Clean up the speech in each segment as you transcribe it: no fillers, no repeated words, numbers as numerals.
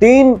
3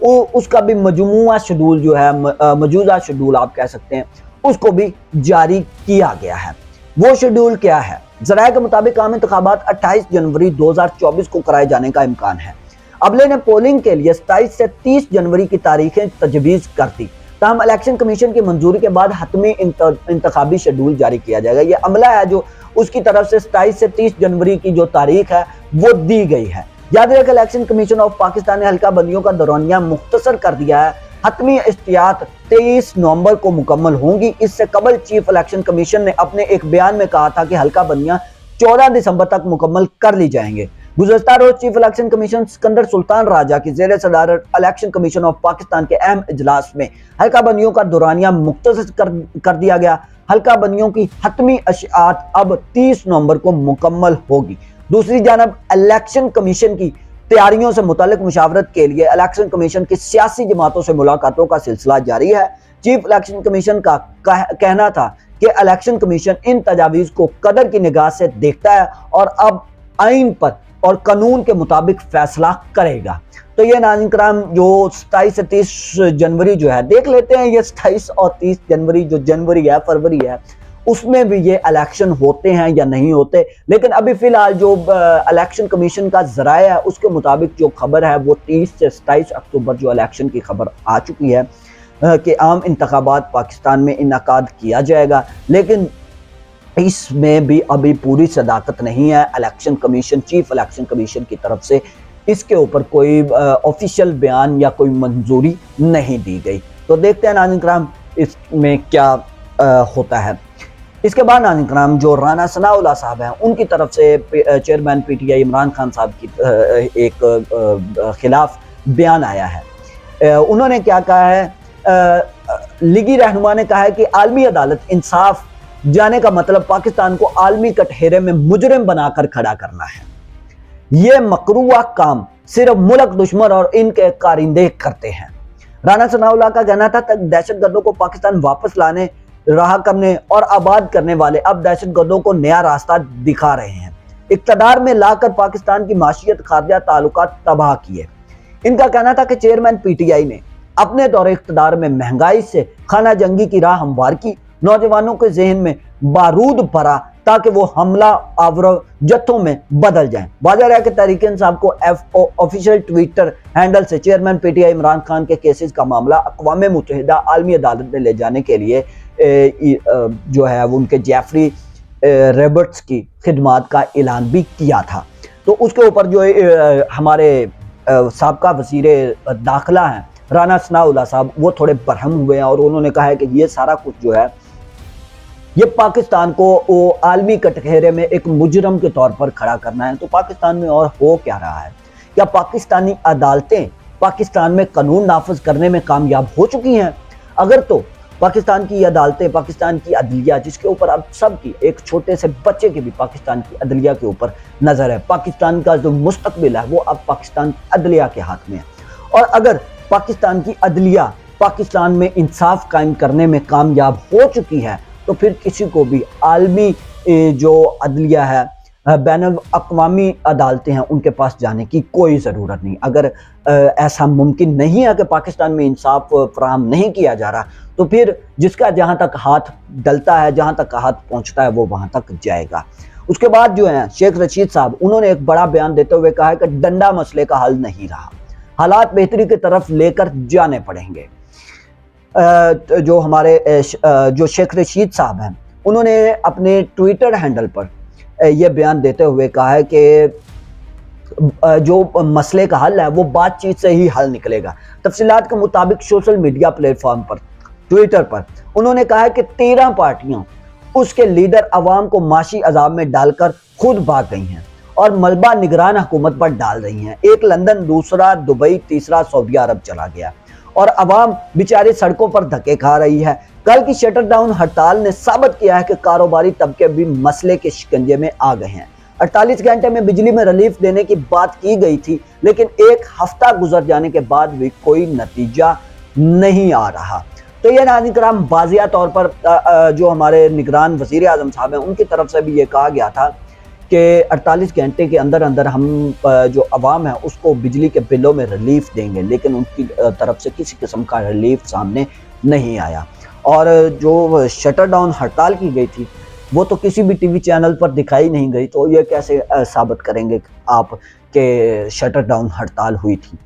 اس کا بھی مجموعہ شیڈول جو ہے، موجودہ شیڈول آپ کہہ سکتے ہیں، اس کو بھی جاری کیا گیا ہے۔ وہ شیڈول کیا ہے؟ ذرائع کے مطابق عام انتخابات 28 جنوری 2024 کو کرائے جانے کا امکان ہے۔ عملے نے پولنگ کے لیے 27 سے 30 جنوری کی تاریخیں تجویز کر دی، تاہم الیکشن کمیشن کی منظوری کے بعد حتمی انتخابی شیڈول جاری کیا جائے گا۔ یہ عملہ ہے جو اس کی طرف سے 27 سے 30 جنوری کی جو تاریخ ہے وہ دی گئی ہے۔ یاد رکھیں الیکشن کمیشن آف پاکستان نے حلقہ بندیوں کا دورانیہ مختصر کر دیا ہے۔ حتمی اشتہارات 23 نومبر کو مکمل ہوں گی۔ اس سے قبل چیف الیکشن کمیشن نے اپنے ایک بیان میں کہا تھا کہ حلقہ بندیاں 14 دسمبر تک مکمل کر لی جائیں گے۔ گزشتہ روز چیف الیکشن کمیشن سکندر سلطان راجہ کی زیر صدارت الیکشن کمیشن آف پاکستان کے اہم اجلاس میں حلقہ بندیوں کا دورانیہ مختصر کر دیا گیا۔ حلقہ بندیوں کی حتمی اشاعت اب 30 نومبر کو مکمل ہوگی۔ دوسری جانب الیکشن کمیشن کی تیاریوں سے متعلق مشاورت کے لیے الیکشن کمیشن کی سیاسی جماعتوں سے ملاقاتوں کا سلسلہ جاری ہے۔ چیف الیکشن کمیشن کا کہنا تھا کہ الیکشن کمیشن ان تجاویز کو قدر کی نگاہ سے دیکھتا ہے اور اب آئین پر اور قانون کے مطابق فیصلہ کرے گا۔ تو یہ ناظرین کرام جو 27 سے 30 جنوری جو ہے، دیکھ لیتے ہیں یہ 27 اور 30 جنوری جو جنوری ہے، فروری ہے، اس میں بھی یہ الیکشن ہوتے ہیں یا نہیں ہوتے۔ لیکن ابھی فی الحال جو الیکشن کمیشن کا ذرائع ہے اس کے مطابق جو خبر ہے وہ 30 سے 27 اکتوبر جو الیکشن کی خبر آ چکی ہے کہ عام انتخابات پاکستان میں انعقاد کیا جائے گا۔ لیکن اس میں بھی ابھی پوری صداقت نہیں ہے election commission, chief election commission کی طرف سے اس کے اوپر کوئی آفیشیل بیان یا کوئی منظوری نہیں دی گئی۔ تو دیکھتے ہیں ناظرین کرام اس میں کیا ہوتا ہے۔ اس کے بعد ناظرین کرام جو رانا ثناء اللہ صاحب ہیں ان کی طرف سے chairman P T I Imran Khan صاحب کی ایک خلاف بیان آیا ہے۔ انہوں نے کیا کہا ہے؟ لیگی رہنما نے کہا ہے کہ عالمی عدالت انصاف جانے کا مطلب پاکستان کو عالمی کٹہرے میں مجرم بنا کر کھڑا کرنا ہے۔ یہ مکروہ کام صرف ملک دشمن اور ان کے کارندے کرتے ہیں۔ رانا ثناء اللہ کا کہنا تھا دہشت گردوں کو پاکستان واپس لانے، رہا کرنے اور آباد کرنے والے اب دہشت گردوں کو نیا راستہ دکھا رہے ہیں، اقتدار میں لا کر پاکستان کی معیشت، خارجہ تعلقات تباہ کیے۔ ان کا کہنا تھا کہ چیئرمین پی ٹی آئی نے اپنے دور اقتدار میں مہنگائی سے خانہ جنگی کی راہ ہموار کی، نوجوانوں کے ذہن میں بارود بھرا تاکہ وہ حملہ آور جتھوں میں بدل جائیں۔ واضح رہا کہ تحریک انصاف کو آفیشیل ٹویٹر ہینڈل سے chairman P T I Imran Khan کے کیسز کا معاملہ اقوام متحدہ عالمی عدالت میں لے جانے کے لیے جو ہے وہ ان کے جیفری ریبرٹس کی خدمات کا اعلان بھی کیا تھا۔ تو اس کے اوپر جو ہمارے سابقہ وزیر داخلہ ہیں رانا ثناء اللہ صاحب وہ تھوڑے برہم ہوئے ہیں اور انہوں نے کہا ہے کہ یہ سارا کچھ جو ہے یہ پاکستان کو عالمی کٹہرے میں ایک مجرم کے طور پر کھڑا کرنا ہے۔ تو پاکستان میں اور ہو کیا رہا ہے؟ کیا پاکستانی عدالتیں پاکستان میں قانون نافذ کرنے میں کامیاب ہو چکی ہیں؟ اگر تو پاکستان کی عدالتیں، پاکستان کی عدلیہ، جس کے اوپر اب سب کی، ایک چھوٹے سے بچے کی بھی پاکستان کی عدلیہ کے اوپر نظر ہے، پاکستان کا جو مستقبل ہے وہ اب پاکستان عدلیہ کے ہاتھ میں ہے، اور اگر پاکستان کی عدلیہ پاکستان میں انصاف قائم کرنے میں کامیاب ہو چکی ہے تو پھر کسی کو بھی عالمی جو عدلیہ ہے، بین الاقوامی عدالتیں ہیں، ان کے پاس جانے کی کوئی ضرورت نہیں۔ اگر ایسا ممکن نہیں ہے کہ پاکستان میں انصاف فراہم نہیں کیا جا رہا تو پھر جس کا جہاں تک ہاتھ ڈلتا ہے، جہاں تک ہاتھ پہنچتا ہے وہ وہاں تک جائے گا۔ اس کے بعد جو ہے شیخ رشید صاحب انہوں نے ایک بڑا بیان دیتے ہوئے کہا ہے کہ ڈنڈا مسئلے کا حل نہیں رہا، حالات بہتری کی طرف لے کر جانے پڑیں گے۔ جو ہمارے جو شیخ رشید صاحب ہیں انہوں نے اپنے ٹویٹر ہینڈل پر یہ بیان دیتے ہوئے کہا ہے کہ جو مسئلے کا حل ہے وہ بات چیت سے ہی حل نکلے گا۔ تفصیلات کے مطابق سوشل میڈیا پلیٹ فارم پر ٹویٹر پر انہوں نے کہا ہے کہ 13 پارٹیاں اس کے لیڈر عوام کو معاشی عذاب میں ڈال کر خود بھاگ گئی ہیں اور ملبہ نگران حکومت پر ڈال رہی ہیں۔ ایک لندن، دوسرا دبئی، تیسرا سعودی عرب چلا گیا اور عوام بیچارے سڑکوں پر دھکے کھا رہی ہے۔ کل کی شٹر ڈاؤن ہڑتال نے ثابت کیا ہے کہ کاروباری طبقے بھی مسئلے کے شکنجے میں آ گئے ہیں۔ 48 گھنٹے میں بجلی میں ریلیف دینے کی بات کی گئی تھی لیکن ایک ہفتہ گزر جانے کے بعد بھی کوئی نتیجہ نہیں آ رہا۔ تو یہ ناظرین کرام واضح طور پر جو ہمارے نگران وزیر اعظم صاحب ہیں ان کی طرف سے بھی یہ کہا گیا تھا کہ 48 گھنٹے کے اندر اندر ہم جو عوام ہے اس کو بجلی کے بلوں میں ریلیف دیں گے، لیکن ان کی طرف سے کسی قسم کا ریلیف سامنے نہیں آیا۔ اور جو شٹر ڈاؤن ہڑتال کی گئی تھی وہ تو کسی بھی ٹی وی چینل پر دکھائی نہیں گئی، تو یہ کیسے ثابت کریں گے آپ کہ شٹر ڈاؤن ہڑتال ہوئی تھی؟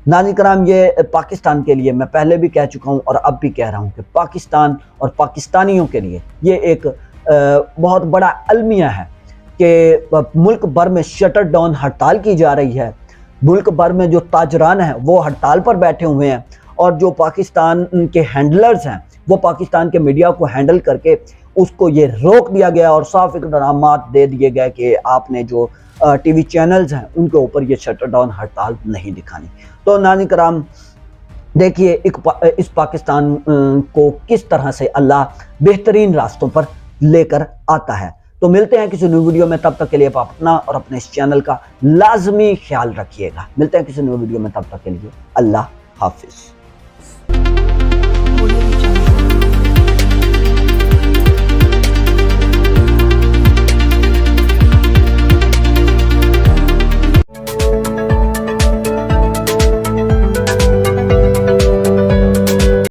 ناظرین کرام، یہ پاکستان کے لیے میں پہلے بھی کہہ چکا ہوں اور اب بھی کہہ رہا ہوں کہ پاکستان اور پاکستانیوں کے لیے یہ ایک بہت بڑا المیہ ہے کہ ملک بھر میں شٹر ڈاؤن ہڑتال کی جا رہی ہے، ملک بھر میں جو تاجران ہیں وہ ہڑتال پر بیٹھے ہوئے ہیں، اور جو پاکستان کے ہینڈلرز ہیں وہ پاکستان کے میڈیا کو ہینڈل کر کے اس کو یہ روک دیا گیا اور صاف اقدامات دے دیے گئے کہ آپ نے جو ٹی وی چینلز ہیں ان کے اوپر یہ شٹر ڈاؤن ہڑتال نہیں دکھانی۔ تو ناظرین کرام دیکھیے اس پاکستان کو کس طرح سے اللہ بہترین راستوں پر لے کر آتا ہے۔ تو ملتے ہیں کسی نیو ویڈیو میں، تب تک کے لیے آپ اپنا اور اپنے اس چینل کا لازمی خیال رکھیے گا۔ ملتے ہیں کسی نیو ویڈیو میں، تب تک کے لیے اللہ حافظ۔